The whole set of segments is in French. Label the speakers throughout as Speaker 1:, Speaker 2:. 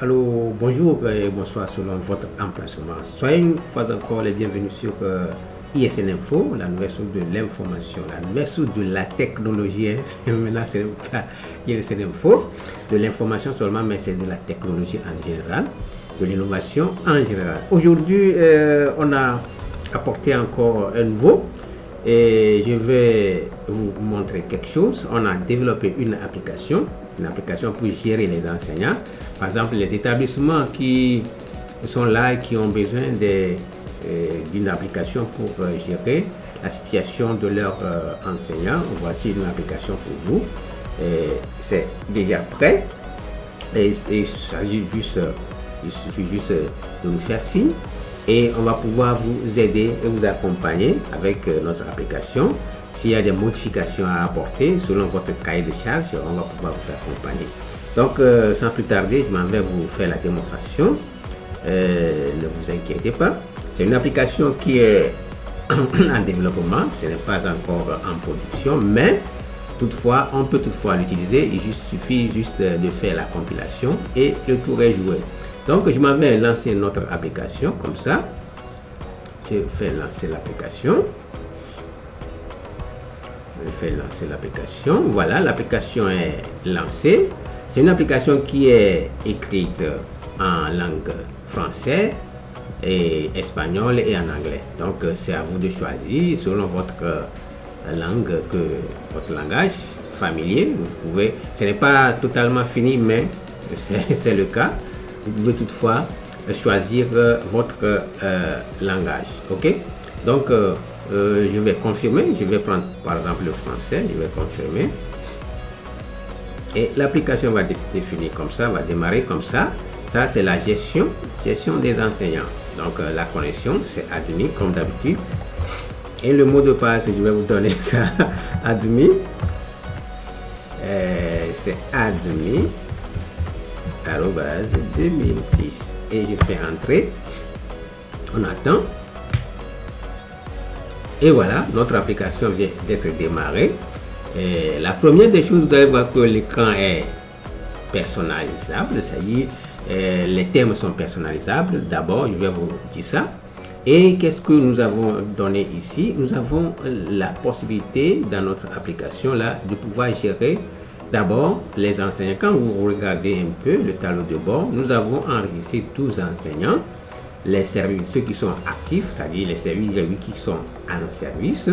Speaker 1: Allô, bonjour et bonsoir selon votre emplacement. Soyez une fois encore les bienvenus sur ISN Info, la nouvelle source de l'information, la nouvelle source de la technologie. Maintenant, c'est pas ISN Info, de l'information seulement, mais c'est de la technologie en général, de l'innovation en général. Aujourd'hui, on a apporté encore un nouveau et je vais vous montrer quelque chose. On a développé une application pour gérer les enseignants. Par exemple, les établissements qui sont là, qui ont besoin d'une application pour gérer la situation de leurs enseignants. Voici une application pour vous. C'est déjà prêt. Il suffit juste de nous faire signe et on va pouvoir vous aider et vous accompagner avec notre application. S'il y a des modifications à apporter selon votre cahier de charge, on va pouvoir vous accompagner. Donc, sans plus tarder, je m'en vais vous faire la démonstration. Ne vous inquiétez pas. C'est une application qui est en développement. Ce n'est pas encore en production, mais toutefois, on peut toutefois l'utiliser. Il suffit juste de faire la compilation et le tour est joué. Donc, je m'en vais lancer notre application comme ça. Je fais lancer l'application. Je fais lancer l'application. Voilà, l'application est lancée. C'est une application qui est écrite en langue française et espagnol et en anglais. Donc, c'est à vous de choisir selon votre langue, votre langage familier. Vous pouvez, ce n'est pas totalement fini, mais c'est le cas. Vous pouvez toutefois choisir votre langage. Ok? Donc, je vais confirmer. Je vais prendre par exemple le français. Je vais confirmer. Et l'application va définir comme ça, va démarrer comme ça. Ça, c'est la gestion des enseignants. Donc, la connexion, c'est admis comme d'habitude. Et le mot de passe, je vais vous donner ça. Admis. C'est admis. @ 2006. Et je fais entrer. On attend. Et voilà, notre application vient d'être démarrée. Et la première des choses, vous allez voir que l'écran est personnalisable, c'est-à-dire les thèmes sont personnalisables. D'abord, je vais vous dire ça. Et qu'est-ce que nous avons donné ici? Nous avons la possibilité dans notre application là de pouvoir gérer d'abord les enseignants. Quand vous regardez un peu le tableau de bord, nous avons enregistré tous les enseignants, les services, ceux qui sont actifs, c'est-à-dire les services qui sont en service.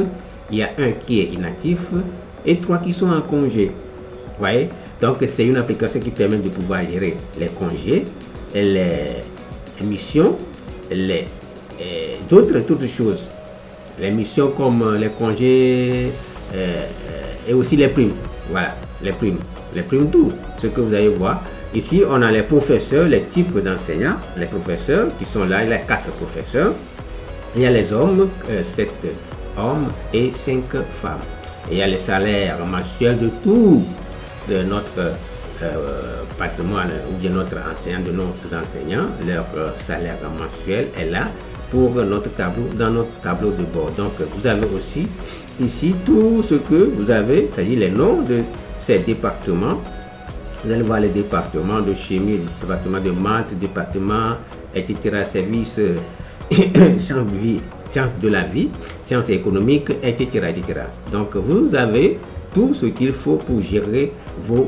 Speaker 1: Il y a un qui est inactif et 3 qui sont en congé. Vous voyez? Donc, c'est une application qui permet de pouvoir gérer les congés, les missions, d'autres choses. Les missions comme les congés et aussi les primes. Voilà, les primes tout. Ce que vous allez voir. Ici, on a les professeurs, les types d'enseignants. Les professeurs qui sont là, il y a 4 professeurs. Il y a les hommes, 7 hommes et 5 femmes. Et il y a les salaires mensuels de tout de notre patrimoine ou de notre enseignant, de nos enseignants. Leur salaire mensuel est là pour notre tableau, dans notre tableau de bord. Donc, vous avez aussi ici tout ce que vous avez, c'est-à-dire les noms de ces départements. Vous allez voir les départements de chimie, département de maths, département, etc., services, sciences de la vie, sciences économiques, etc., etc. Donc, vous avez tout ce qu'il faut pour gérer vos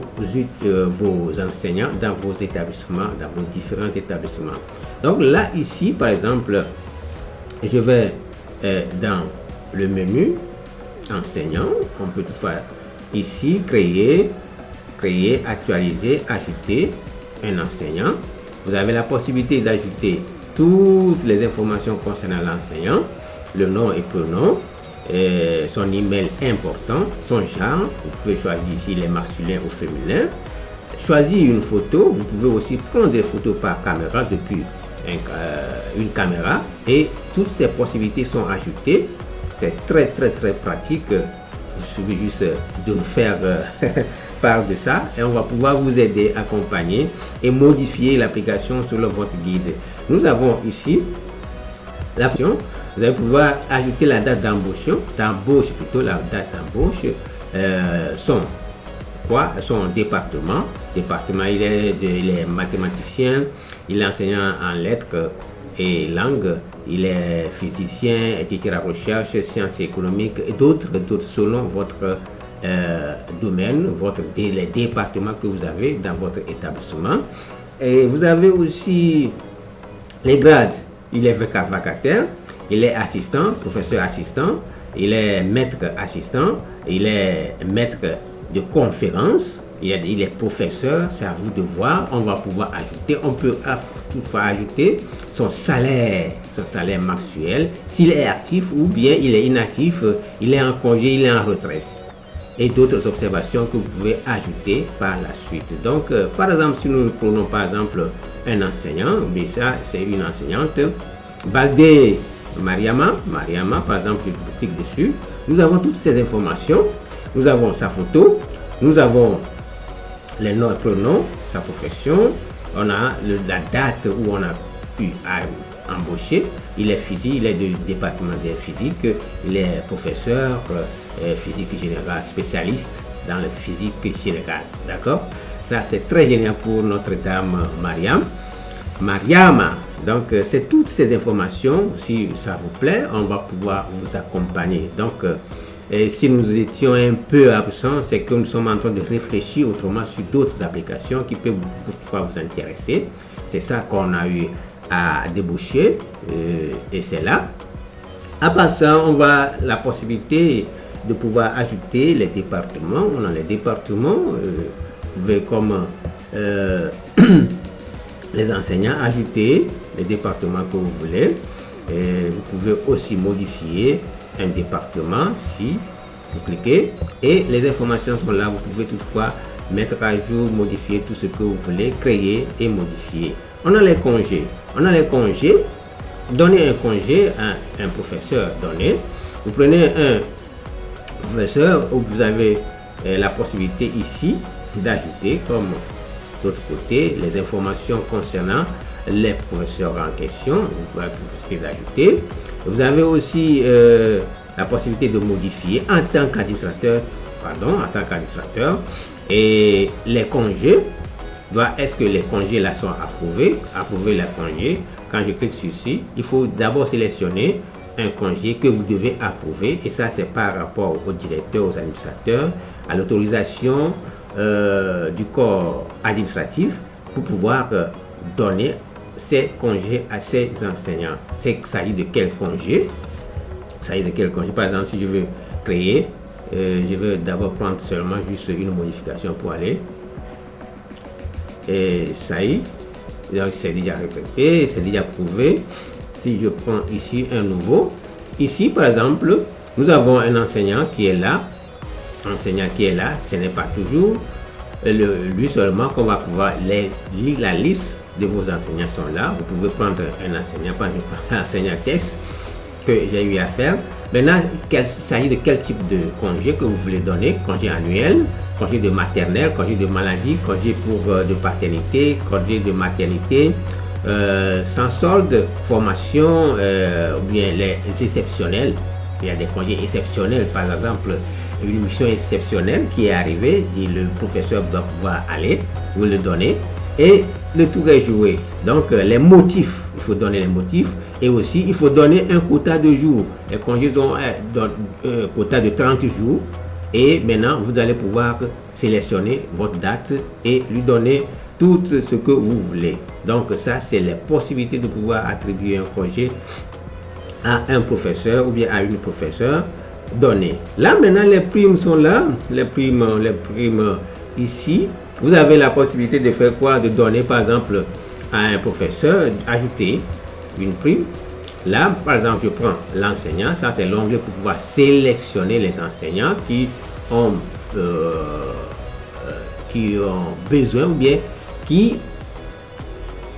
Speaker 1: enseignants dans vos établissements, dans vos différents établissements. Donc, là, ici, par exemple, je vais dans le menu enseignant. On peut toutefois ici créer, actualiser, ajouter un enseignant. Vous avez la possibilité d'ajouter toutes les informations concernant l'enseignant, le nom et prénom, son email important, son genre. Vous pouvez choisir ici les masculins ou féminins. Choisir une photo. Vous pouvez aussi prendre des photos par caméra depuis une caméra et toutes ces possibilités sont ajoutées. C'est très pratique. Il suffit juste de nous faire part de ça et on va pouvoir vous aider, accompagner et modifier l'application selon votre guide. Nous avons ici l'option. Vous allez pouvoir ajouter la date d'embauche plutôt, la date d'embauche, son département, départements. Il est mathématicien, il est enseignant en lettres et langues, il est physicien, etc. recherche, sciences économiques et d'autres selon votre domaine, les départements que vous avez dans votre établissement. Et vous avez aussi les grades. Il est vacataire, il est assistant, professeur assistant, il est maître assistant, il est maître de conférence, il est professeur. C'est à vous de voir. On va pouvoir ajouter, on peut toutefois ajouter son salaire mensuel, s'il est actif ou bien il est inactif, il est en congé, il est en retraite. Et d'autres observations que vous pouvez ajouter par la suite. Donc, par exemple, si nous prenons par exemple un enseignant, mais ça c'est une enseignante, Baldé Mariama, par exemple, je clique dessus, nous avons toutes ces informations, nous avons sa photo, nous avons les noms et prénoms, sa profession, on a la date où on a pu embaucher, il est physique, il est du département de physique, il est professeur physique générale, spécialiste dans le physique générale, d'accord? Ça c'est très génial pour notre dame Mariama. Donc c'est toutes ces informations, si ça vous plaît, on va pouvoir vous accompagner. Donc si nous étions un peu absents, c'est que nous sommes en train de réfléchir autrement sur d'autres applications qui peuvent toutefois vous intéresser. C'est ça qu'on a eu à déboucher et c'est là. À part ça, on a la possibilité de pouvoir ajouter les départements. On a les départements, vous pouvez comme les enseignants ajouter les départements que vous voulez. Et vous pouvez aussi modifier un département si vous cliquez et les informations sont là. Vous pouvez toutefois mettre à jour, modifier tout ce que vous voulez, créer et modifier. On a les congés. Donner un congé à un professeur donné. Vous prenez un professeur où vous avez la possibilité ici d'ajouter comme d'autre côté les informations concernant les professeurs en question. Vous avez la possibilité d'ajouter. Vous avez aussi la possibilité de modifier en tant qu'administrateur, et les congés. Est-ce que les congés là sont approuvés? Approuver les congés. Quand je clique sur ici, il faut d'abord sélectionner un congé que vous devez approuver, et ça c'est par rapport au directeur, aux administrateurs, à l'autorisation du corps administratif pour pouvoir donner ces congés à ces enseignants. Il s'agit de quel congé? Par exemple, si je veux créer, je veux d'abord prendre seulement juste une modification pour aller. Et ça y est, donc c'est déjà répété, c'est déjà prouvé. Si je prends ici un nouveau, ici par exemple, nous avons un enseignant qui est là. Ce n'est pas toujours lui seulement qu'on va pouvoir la liste de vos enseignants sont là. Vous pouvez prendre un enseignant, par exemple un enseignant texte que j'ai eu à faire. Maintenant, il s'agit de quel type de congé que vous voulez donner? Congé annuel, congé de maternelle, congé de maladie, congé de paternité, congé de maternité, sans solde, formation, ou bien les exceptionnels. Il y a des congés exceptionnels, par exemple, une mission exceptionnelle qui est arrivée et le professeur doit pouvoir aller, vous le donner et le tour est joué. Donc les motifs, il faut donner les motifs et aussi il faut donner un quota de jours. Les congés ont un quota de 30 jours et maintenant vous allez pouvoir sélectionner votre date et lui donner tout ce que vous voulez. Donc ça c'est les possibilités de pouvoir attribuer un congé à un professeur ou bien à une professeure donné. Là maintenant les primes sont là, les primes ici. Vous avez la possibilité de faire quoi? De donner par exemple à un professeur, ajouter une prime. Là par exemple je prends l'enseignant, ça c'est l'onglet pour pouvoir sélectionner les enseignants qui ont besoin ou bien qui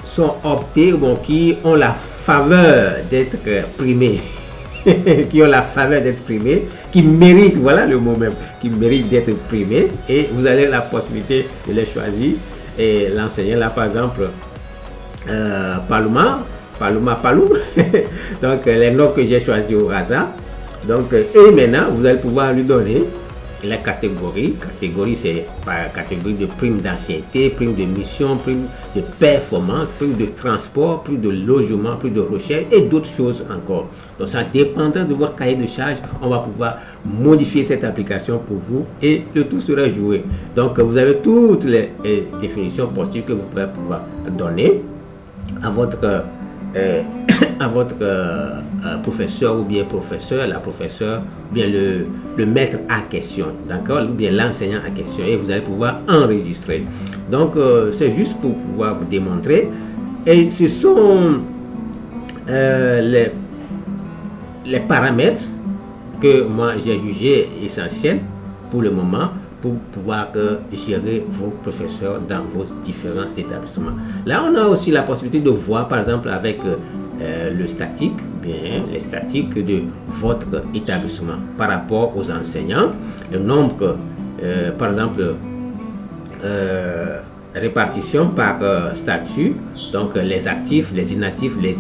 Speaker 1: sont optés ou bon, qui ont la faveur d'être primés. Qui ont la faveur d'être primés, qui méritent, voilà le mot même, qui méritent d'être primés, et vous avez la possibilité de les choisir. Et l'enseignant là par exemple Palou donc les noms que j'ai choisis au hasard. Donc et maintenant vous allez pouvoir lui donner la catégorie. Catégorie, c'est par catégorie de prime d'ancienneté, prime de mission, prime de performance, prime de transport, prime de logement, prime de recherche et d'autres choses encore. Donc ça dépendra de votre cahier de charge, on va pouvoir modifier cette application pour vous et le tout sera joué. Donc vous avez toutes les définitions possibles que vous pouvez pouvoir donner à votre professeur ou bien professeur, la professeure, ou bien le maître à question, d'accord, ou bien l'enseignant à question, et vous allez pouvoir enregistrer. Donc c'est juste pour pouvoir vous démontrer, et ce sont les paramètres que moi j'ai jugé essentiels pour le moment pour pouvoir gérer vos professeurs dans vos différents établissements. Là, on a aussi la possibilité de voir, par exemple, avec le statique, bien les statiques de votre établissement par rapport aux enseignants, le nombre, par exemple, répartition par statut, donc les actifs, les inactifs, les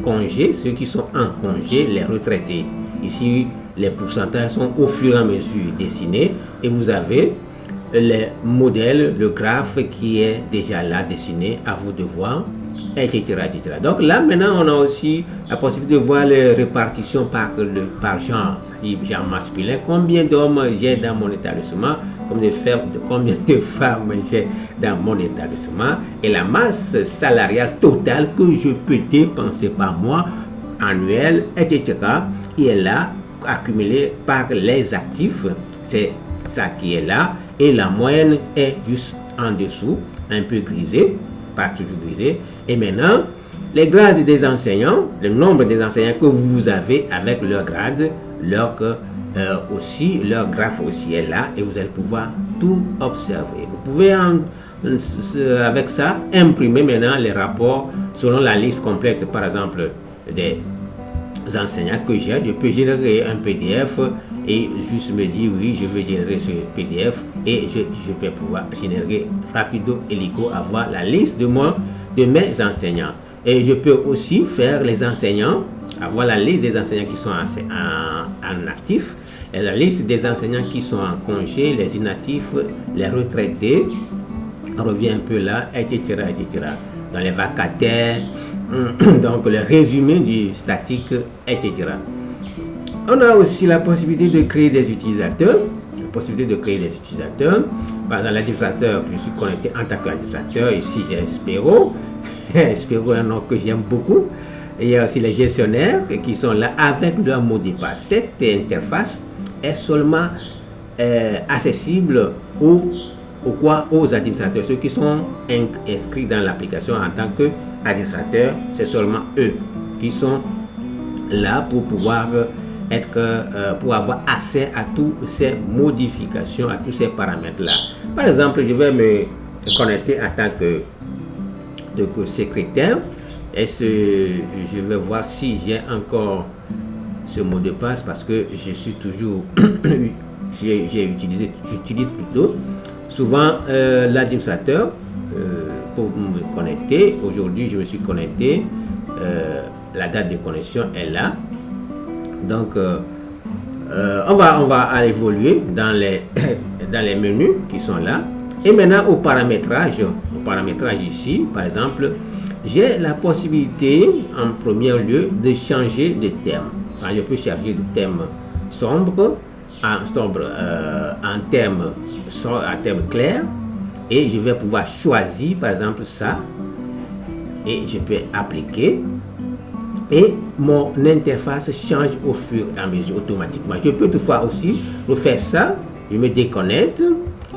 Speaker 1: congés, ceux qui sont en congé, les retraités. Ici, les pourcentages sont au fur et à mesure dessinés et vous avez les modèles, le graphe qui est déjà là dessiné, à vous de voir, etc., etc. Donc là, maintenant, on a aussi la possibilité de voir les répartitions par genre, c'est-à-dire genre masculin, combien d'hommes j'ai dans mon établissement, combien de femmes j'ai dans mon établissement, et la masse salariale totale que je peux dépenser par mois, annuel, etc., qui est là, accumulé par les actifs, c'est ça qui est là, et la moyenne est juste en dessous, un peu grisé, pas toujours grisé. Et maintenant, les grades des enseignants, le nombre des enseignants que vous avez avec leur grade, leur graphe aussi est là, et vous allez pouvoir tout observer. Vous pouvez avec ça imprimer maintenant les rapports selon la liste complète, par exemple des enseignants que j'ai. Je peux générer un PDF et juste me dire oui, je veux générer ce PDF, et je peux pouvoir générer rapido hélico, avoir la liste de mes enseignants. Et je peux aussi faire les enseignants, avoir la liste des enseignants qui sont en actif, et la liste des enseignants qui sont en congé, les inactifs, les retraités, on revient un peu là, etc., etc. Dans les vacataires, donc le résumé du statique, etc. On a aussi la possibilité de créer des utilisateurs. Par exemple, l'administrateur, je suis connecté en tant qu'administrateur. Ici, j'ai Espero. Espero est un nom que j'aime beaucoup. Et il y a aussi les gestionnaires qui sont là avec leur mot de passe. Cette interface est seulement accessible aux administrateurs, ceux qui sont inscrits dans l'application en tant qu'administrateurs. C'est seulement eux qui sont là pour pouvoir pour avoir accès à toutes ces modifications, à tous ces paramètres là. Par exemple, je vais me connecter en tant que secrétaire, et je vais voir si j'ai encore ce mot de passe, parce que je suis toujours j'utilise plutôt souvent l'administrateur pour me connecter. Aujourd'hui, je me suis connecté, la date de connexion est là. Donc on va évoluer dans les menus qui sont là, et maintenant au paramétrage ici, par exemple, j'ai la possibilité en premier lieu de changer de thème. Alors, je peux changer de thème sombre en thème clair, et je vais pouvoir choisir par exemple ça, et je peux appliquer. Et mon interface change au fur et à mesure automatiquement. Je peux toutefois aussi refaire ça, je me déconnecte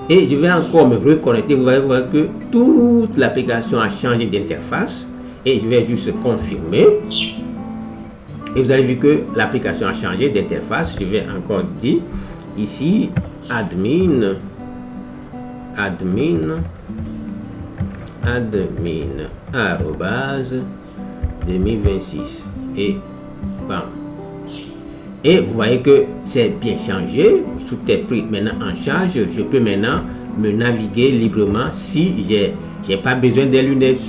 Speaker 1: et je vais encore me reconnecter. Vous allez voir que toute l'application a changé d'interface, et je vais juste confirmer. Et vous avez vu que l'application a changé d'interface. Je vais encore dire ici admin arobase 2026, et bam, et vous voyez que c'est bien changé, tout est pris maintenant en charge. Je peux maintenant me naviguer librement si j'ai pas besoin des lunettes.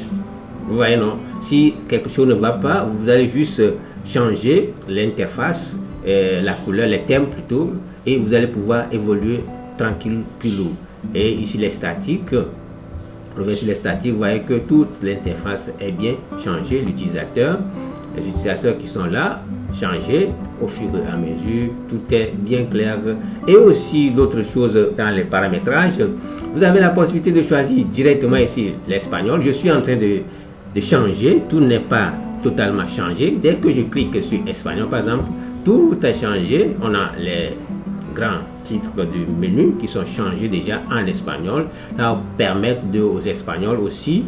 Speaker 1: Vous voyez, non, si quelque chose ne va pas, vous allez juste changer l'interface, la couleur, les thèmes plutôt, et vous allez pouvoir évoluer tranquille, pilou. Et ici les statiques, sur les statiques, vous voyez que toute l'interface est bien changée, les utilisateurs qui sont là, changés au fur et à mesure, tout est bien clair. Et aussi d'autres choses dans les paramétrages, vous avez la possibilité de choisir directement ici l'espagnol. Je suis en train de changer, tout n'est pas totalement changé. Dès que je clique sur espagnol par exemple, tout est changé. On a les grands titres du menu qui sont changés déjà en espagnol. Ça va permettre aux Espagnols aussi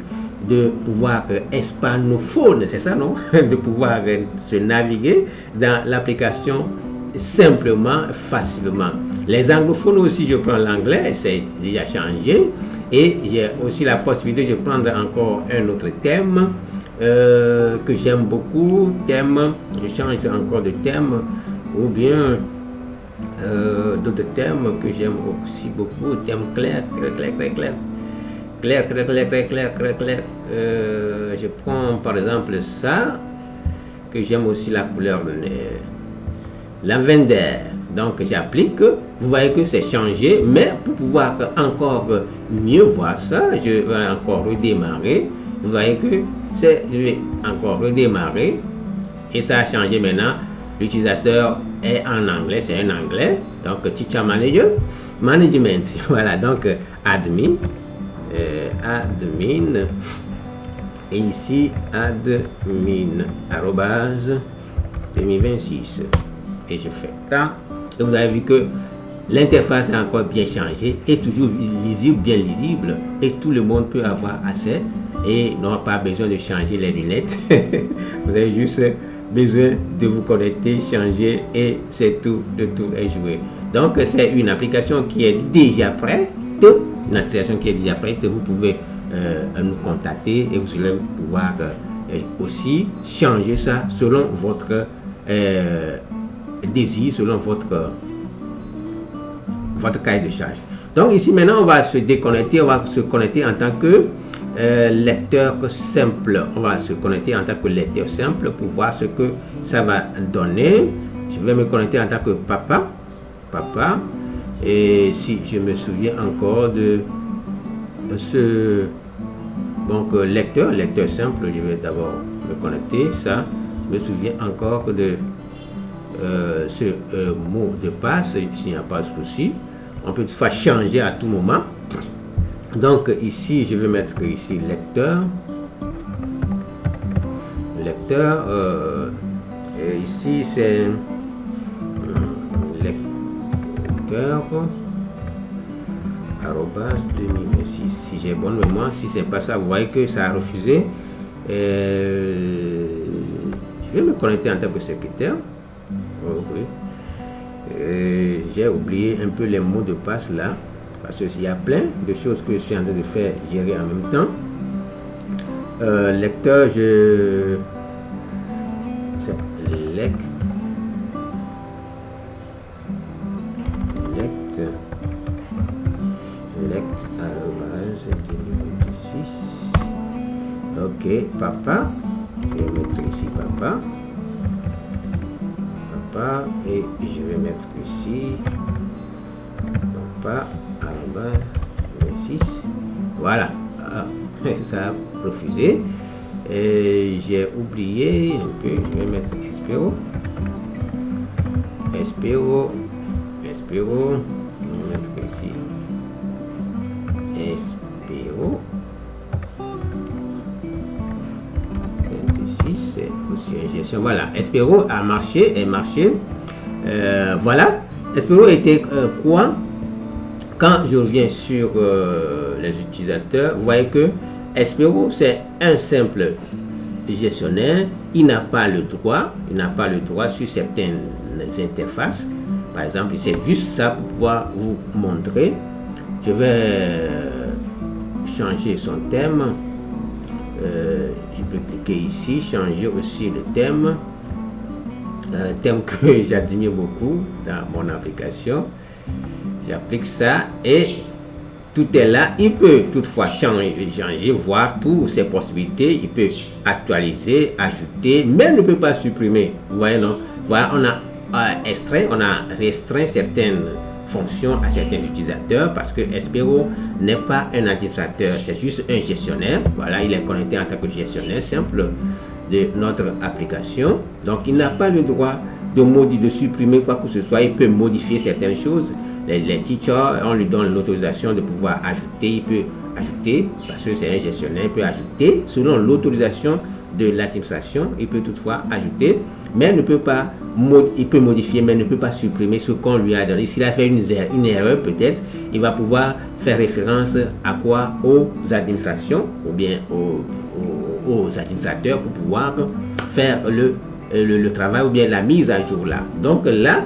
Speaker 1: de pouvoir hispanophone, c'est ça non? De pouvoir se naviguer dans l'application simplement, facilement. Les anglophones aussi, je prends l'anglais, c'est déjà changé. Et j'ai aussi la possibilité de prendre encore un autre thème que j'aime beaucoup. Thème, je change encore de thème, ou bien d'autres thèmes que j'aime aussi beaucoup. Thème clair, clair. Je prends par exemple ça, que j'aime aussi la couleur lavender. Donc j'applique, vous voyez que c'est changé, mais pour pouvoir encore mieux voir ça, je vais encore redémarrer. Vous voyez que je vais encore redémarrer et ça a changé maintenant. L'utilisateur est en anglais, c'est un anglais. Donc Teacher Manager, Management, voilà, donc admin. Admin et ici admin arrobase 2026 et je fais ça et vous avez vu que l'interface est encore bien changée et toujours lisible, bien lisible, et tout le monde peut avoir accès et n'aura pas besoin de changer les lunettes. Vous avez juste besoin de vous connecter, changer et c'est tout, le tour est joué. Donc c'est une application qui est déjà prête. Une application qui est déjà prête, vous pouvez nous contacter et vous allez pouvoir aussi changer ça selon votre désir, selon votre cahier de charge. Donc ici maintenant on va se déconnecter, on va se connecter en tant que lecteur simple. On va se connecter en tant que lecteur simple pour voir ce que ça va donner. Je vais me connecter en tant que papa. Et si je me souviens encore de ce lecteur simple, je vais d'abord me connecter. Ça, je me souviens encore de ce mot de passe, s'il n'y a pas de souci. On peut toutefois changer à tout moment. Donc ici, je vais mettre ici lecteur. Et ici c'est arrobas 2026. Si j'ai bonne mémoire, si c'est pas ça, vous voyez que ça a refusé. Je vais me connecter en tant que secrétaire. J'ai oublié un peu les mots de passe là, parce qu'il y a plein de choses que je suis en train de faire gérer en même temps. Lecteur, ok, papa, je vais mettre ici papa, et je vais mettre ici papa, 26, voilà. Ça a refusé et j'ai oublié un peu. Je vais mettre Espero, je vais mettre ici Espero 26 aussi gestion. Voilà, Espero a marché. Voilà, Espero était quoi? Quand je reviens sur les utilisateurs, vous voyez que Espero c'est un simple gestionnaire. Il n'a pas le droit sur certaines interfaces. Par exemple, c'est juste ça pour pouvoir vous montrer. Je vais changer son thème. Je peux cliquer ici, changer aussi le thème. Un thème que j'admire beaucoup dans mon application. J'applique ça et tout est là. Il peut toutefois changer, voir toutes ses possibilités. Il peut actualiser, ajouter, mais ne peut pas supprimer. Vous voyez, non? Voilà, on a extrait, on a restreint certaines fonctions à certains utilisateurs parce que Espero n'est pas un administrateur, c'est juste un gestionnaire. Voilà, il est connecté en tant que gestionnaire simple de notre application. Donc, il n'a pas le droit de supprimer quoi que ce soit. Il peut modifier certaines choses. Les teachers, on lui donne l'autorisation de pouvoir ajouter. Il peut ajouter, parce que c'est un gestionnaire, il peut ajouter selon l'autorisation de l'administration. Il peut toutefois ajouter, mais ne peut pas il peut modifier, mais ne peut pas supprimer ce qu'on lui a donné. S'il a fait une erreur, peut-être, il va pouvoir faire référence à quoi? Aux administrations ou bien aux administrateurs pour pouvoir faire le travail ou bien la mise à jour là. Donc là,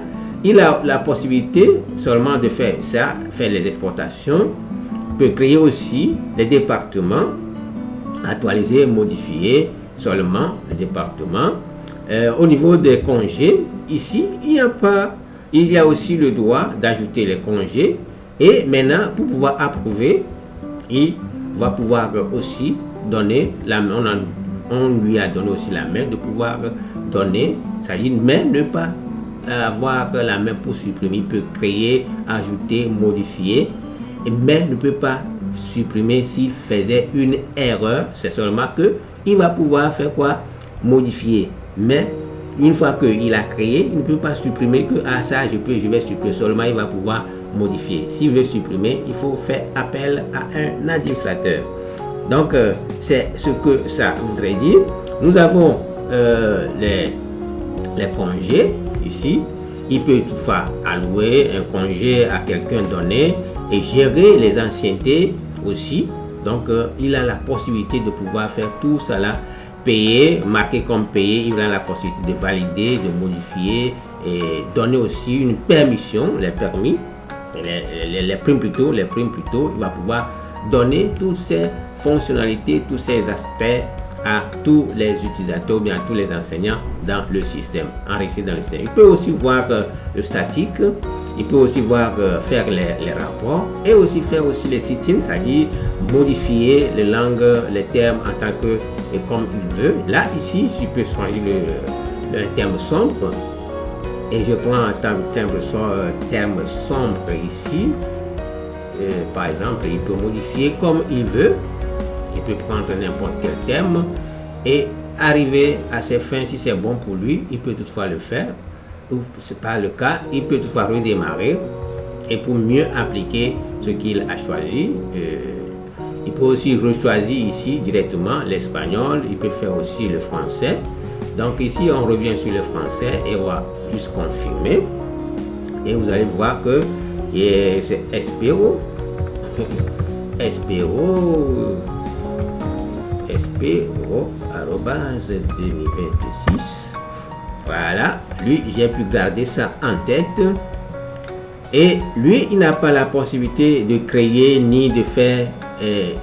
Speaker 1: il a la possibilité seulement de faire ça, faire les exportations, peut créer aussi les départements, actualiser, modifier seulement les départements. Au niveau des congés, ici, il y a aussi le droit d'ajouter les congés. Et maintenant, pour pouvoir approuver, il va pouvoir aussi donner la main. On lui a donné aussi la main de pouvoir donner, c'est-à-dire, mais ne pas avoir la main pour supprimer. Il peut créer, ajouter, modifier, mais ne peut pas supprimer s'il faisait une erreur. C'est seulement que il va pouvoir faire quoi? Modifier. Mais une fois qu'il a créé, il ne peut pas supprimer que ça je vais supprimer. Seulement il va pouvoir modifier. S'il veut supprimer, il faut faire appel à un administrateur. Donc c'est ce que ça voudrait dire. Nous avons les congés ici. Il peut toutefois allouer un congé à quelqu'un donné et gérer les anciennetés aussi. Donc il a la possibilité de pouvoir faire tout cela. Payer, marquer comme payé, il a la possibilité de valider, de modifier et donner aussi une permission, les permis, les primes plutôt, il va pouvoir donner toutes ces fonctionnalités, tous ces aspects à tous les utilisateurs, bien à tous les enseignants dans le système, enrichis dans le système. Il peut aussi voir le statique, il peut aussi voir faire les rapports et aussi faire aussi les sit-ins, c'est-à-dire modifier les langues, les termes en tant que et comme il veut. Là ici, je peux changer le terme sombre et je prends un terme sombre ici. Par exemple, il peut modifier comme il veut. Il peut prendre n'importe quel terme et arriver à ses fins. Si c'est bon pour lui, il peut toutefois le faire. Ou ce n'est pas le cas, il peut toutefois redémarrer et pour mieux appliquer ce qu'il a choisi. Il peut aussi rechoisir ici directement l'espagnol, il peut faire aussi le français. Donc ici on revient sur le français et on va juste confirmer. Et vous allez voir que c'est Espero. Espero arobase 2026. Voilà, lui j'ai pu garder ça en tête. Et lui, il n'a pas la possibilité de créer ni de faire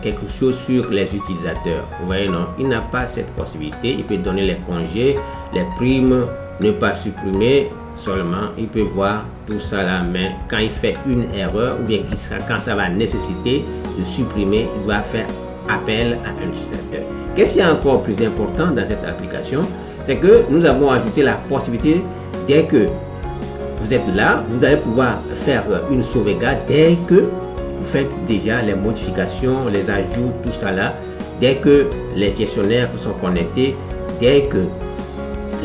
Speaker 1: quelque chose sur les utilisateurs. Vous voyez, non, il n'a pas cette possibilité. Il peut donner les congés, les primes, ne pas supprimer seulement. Il peut voir tout ça là, mais quand il fait une erreur ou bien quand ça va nécessiter de supprimer, il doit faire appel à un utilisateur. Qu'est-ce qui est encore plus important dans cette application? C'est que nous avons ajouté la possibilité, dès que vous êtes là, vous allez pouvoir faire une sauvegarde dès que vous faites déjà les modifications, les ajouts, tout ça là, dès que les gestionnaires sont connectés, dès que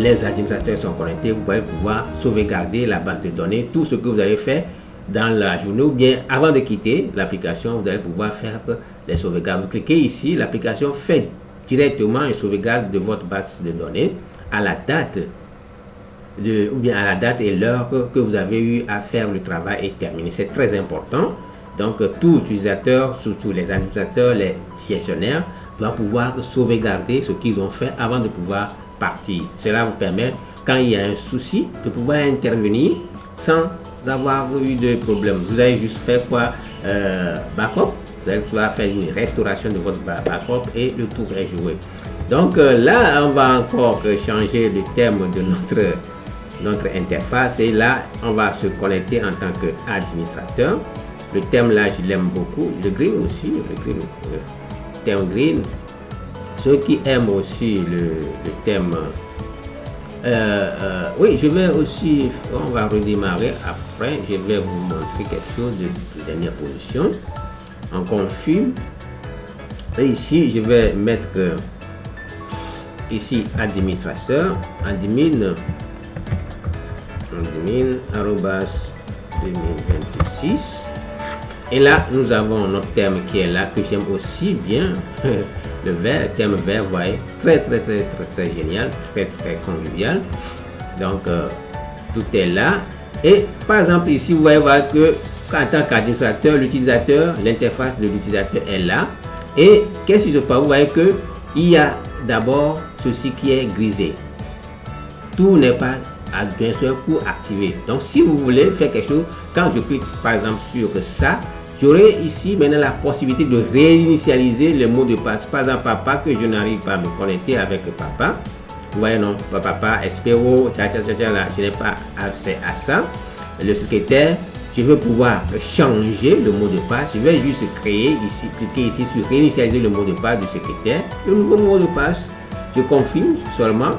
Speaker 1: les administrateurs sont connectés, vous allez pouvoir sauvegarder la base de données, tout ce que vous avez fait dans la journée ou bien avant de quitter l'application, vous allez pouvoir faire les sauvegardes. Vous cliquez ici, l'application fait directement une sauvegarde de votre base de données à la date ou bien à la date et l'heure que vous avez eu à faire le travail est terminé. C'est très important. Donc tout utilisateur, surtout les administrateurs, les gestionnaires, doivent pouvoir sauvegarder ce qu'ils ont fait avant de pouvoir partir. Cela vous permet, quand il y a un souci, de pouvoir intervenir sans avoir eu de problème. Vous avez juste fait quoi? Backup. Vous allez pouvoir faire une restauration de votre backup et le tour est joué. Donc là, on va encore changer le thème de notre interface et là, on va se connecter en tant qu'administrateur. Le thème là, je l'aime beaucoup. Le green aussi, le thème green. Ceux qui aiment aussi le thème Oui, je vais aussi, on va redémarrer après, je vais vous montrer quelque chose de dernière position. On confirme. Et ici, je vais mettre ici administrateur, admin arrobas 2026. Et là, nous avons notre terme qui est là, que j'aime aussi bien. Le terme vert, vous voyez, très génial, très convivial. Donc, tout est là. Et par exemple, ici, vous voyez voir que en tant qu'administrateur, l'utilisateur, l'interface de l'utilisateur est là. Et qu'est-ce qui se passe? Vous voyez que il y a d'abord ceci qui est grisé. Tout n'est pas d'un seul coup activé. Donc, si vous voulez faire quelque chose, quand je clique par exemple sur ça, j'aurai ici maintenant la possibilité de réinitialiser le mot de passe. Par exemple, papa, que je n'arrive pas à me connecter avec papa. Vous voyez, non, papa, Espero, là, je n'ai pas accès à ça. Le secrétaire, je veux pouvoir changer le mot de passe. Je vais juste créer ici, cliquer ici sur réinitialiser le mot de passe du secrétaire. Le nouveau mot de passe, je confirme seulement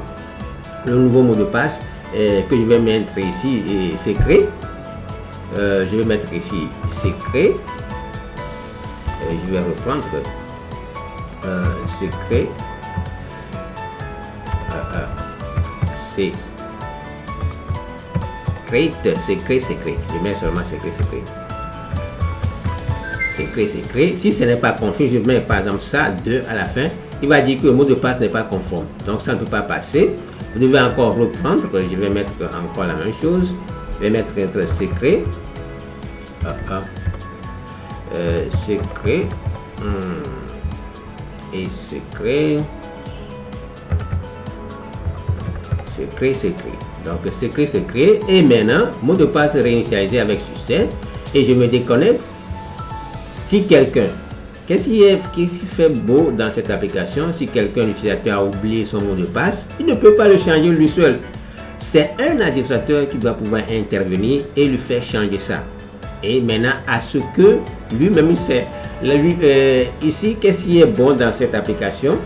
Speaker 1: le nouveau mot de passe que je vais mettre ici, secret. Je vais mettre ici secret. Je vais reprendre secret. Secret. Je mets seulement secret. Secret. Si ce n'est pas conforme, je mets par exemple ça 2 à la fin. Il va dire que le mot de passe n'est pas conforme. Donc ça ne peut pas passer. Vous devez encore reprendre. Je vais mettre encore la même chose. Je vais mettre entre secret. Secret. Et secret. Secret. Donc secret. Et maintenant, mot de passe réinitialisé avec succès. Et je me déconnecte. Si quelqu'un, qu'est-ce qui fait beau dans cette application? Si quelqu'un, l'utilisateur, a oublié son mot de passe, il ne peut pas le changer lui seul. C'est un administrateur qui doit pouvoir intervenir et lui faire changer ça. Et maintenant, à ce que lui-même sait. Ici, qu'est-ce qui est bon dans cette application?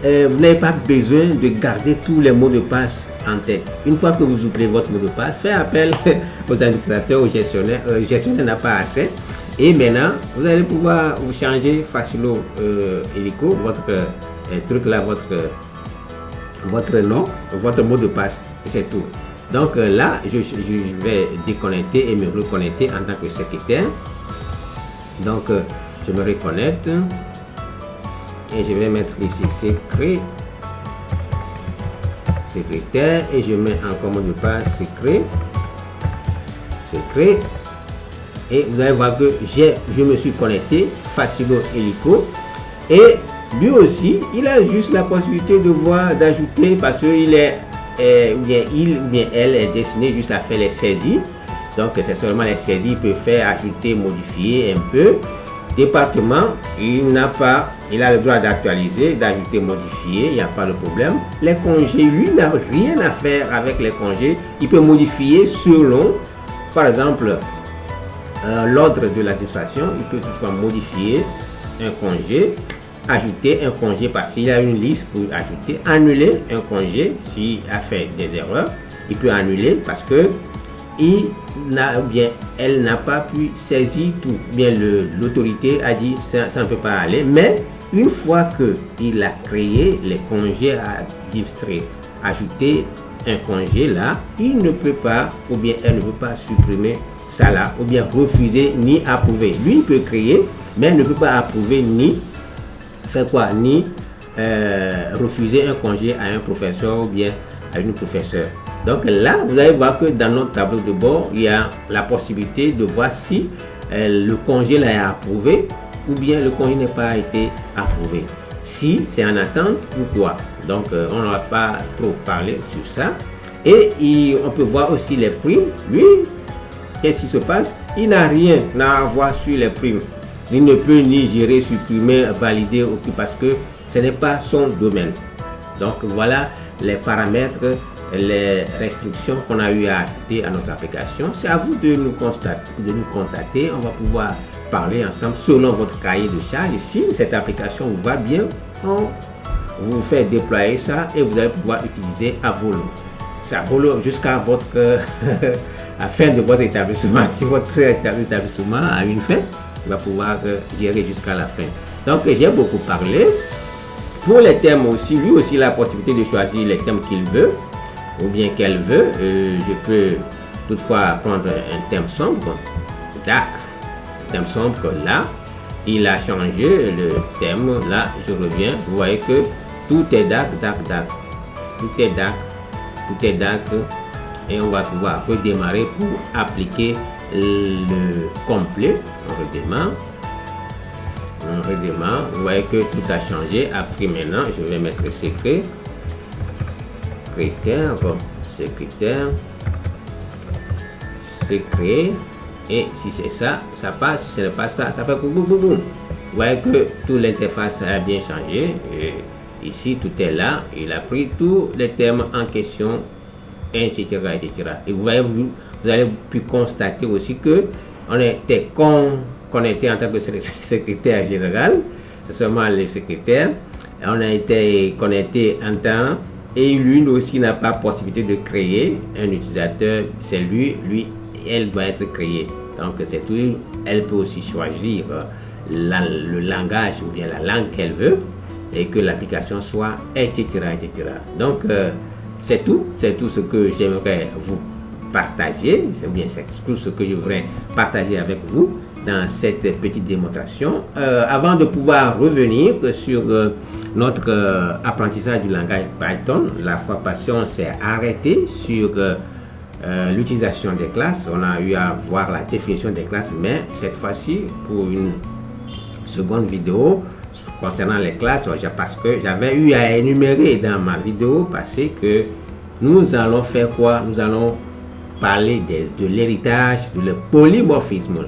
Speaker 1: Vous n'avez pas besoin de garder tous les mots de passe en tête. Une fois que vous oubliez votre mot de passe, faites appel aux administrateurs, aux gestionnaires. Le gestionnaire n'a pas assez. Et maintenant, vous allez pouvoir vous changer facilement hélico, votre truc là, votre nom, votre mot de passe. C'est tout. Donc là, je vais déconnecter et me reconnecter en tant que secrétaire. Donc, je me reconnecte. Et je vais mettre ici secrétaire et je mets encore mot de passe secret. Et vous allez voir que je me suis connecté facilement hélico. Et lui aussi, il a juste la possibilité de voir, d'ajouter parce qu'il est ou bien elle est destinée juste à faire les saisies. Donc c'est seulement les saisies, il peut faire ajouter, modifier un peu. Département, il a le droit d'actualiser, d'ajouter, modifier, il n'y a pas de problème. Les congés, lui, n'a rien à faire avec les congés. Il peut modifier selon, par exemple, l'ordre de l'administration. Il peut toutefois modifier un congé, ajouter un congé parce qu'il a une liste pour ajouter, annuler un congé s'il a fait des erreurs. Il peut annuler parce que elle n'a pas pu saisir tout. Bien, l'autorité a dit ça ne peut pas aller. Mais une fois qu'il a créé les congés à district, ajouter un congé là, il ne peut pas, ou bien elle ne peut pas supprimer ça là, ou bien refuser ni approuver. Lui, il peut créer, mais ne peut pas approuver ni faire quoi, ni refuser un congé à un professeur ou bien à une professeure. Donc là, vous allez voir que dans notre tableau de bord, il y a la possibilité de voir si le congé là est approuvé ou bien le congé n'a pas été approuvé. Si c'est en attente ou quoi. Donc on n'aura pas trop parlé sur ça. Et on peut voir aussi les primes. Lui, qu'est-ce qui se passe? Il n'a rien à voir sur les primes. Il ne peut ni gérer, supprimer, valider parce que ce n'est pas son domaine. Donc voilà les paramètres, les restrictions qu'on a eu à ajouter à notre application. C'est à vous de nous contacter. On va pouvoir parler ensemble selon votre cahier de charge. Et si cette application vous va bien, vous faites déployer ça et vous allez pouvoir utiliser à volo. C'est à volo jusqu'à votre à la fin de votre établissement. Si votre établissement a une fin, il va pouvoir gérer jusqu'à la fin. Donc j'ai beaucoup parlé. Pour les thèmes aussi, lui aussi a la possibilité de choisir les thèmes qu'il veut ou bien qu'elle veut. Je peux toutefois prendre un thème sombre, dark. Thème sombre là, il a changé le thème. Là, je reviens. Vous voyez que tout est dark, dark, dark. Tout est dark, tout est dark. Et on va pouvoir redémarrer pour appliquer le complet. On redémarre. On redémarre. Vous voyez que tout a changé. Après maintenant, je vais mettre secret. Critères. C'est critères. Secret. Et si c'est ça, ça passe. Si ce n'est pas ça, ça fait boum, boum, boum. Vous voyez que toute l'interface a bien changé. Et ici, tout est là. Il a pris tous les termes en question, etc., etc. Et vous voyez, vous allez pu constater aussi que on était connecté en tant que secrétaire général. C'est seulement le secrétaire. On a été connecté en temps. Et lui aussi n'a pas possibilité de créer un utilisateur. C'est lui, elle doit être créée. Donc c'est tout. Elle peut aussi choisir le langage ou bien la langue qu'elle veut et que l'application soit, etc., etc. Donc c'est tout ce que j'aimerais vous partager. C'est bien tout ce que je voudrais partager avec vous dans cette petite démonstration. Avant de pouvoir revenir sur notre apprentissage du langage Python, la fois passée on s'est arrêté sur l'utilisation des classes. On a eu à voir la définition des classes, mais cette fois-ci pour une seconde vidéo concernant les classes, parce que j'avais eu à énumérer dans ma vidéo passée que nous allons faire quoi? Nous allons parler de l'héritage, le polymorphisme,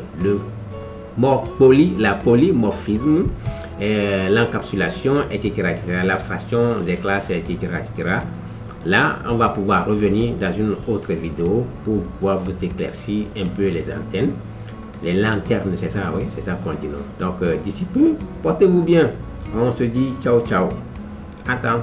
Speaker 1: la polymorphisme, l'encapsulation, etc., l'abstraction des classes, etc., etc. Là, on va pouvoir revenir dans une autre vidéo pour pouvoir vous éclaircir un peu les antennes. Les lanternes, c'est ça, oui, c'est ça qu'on dit. Donc, d'ici peu, portez-vous bien. On se dit ciao, ciao. Attends.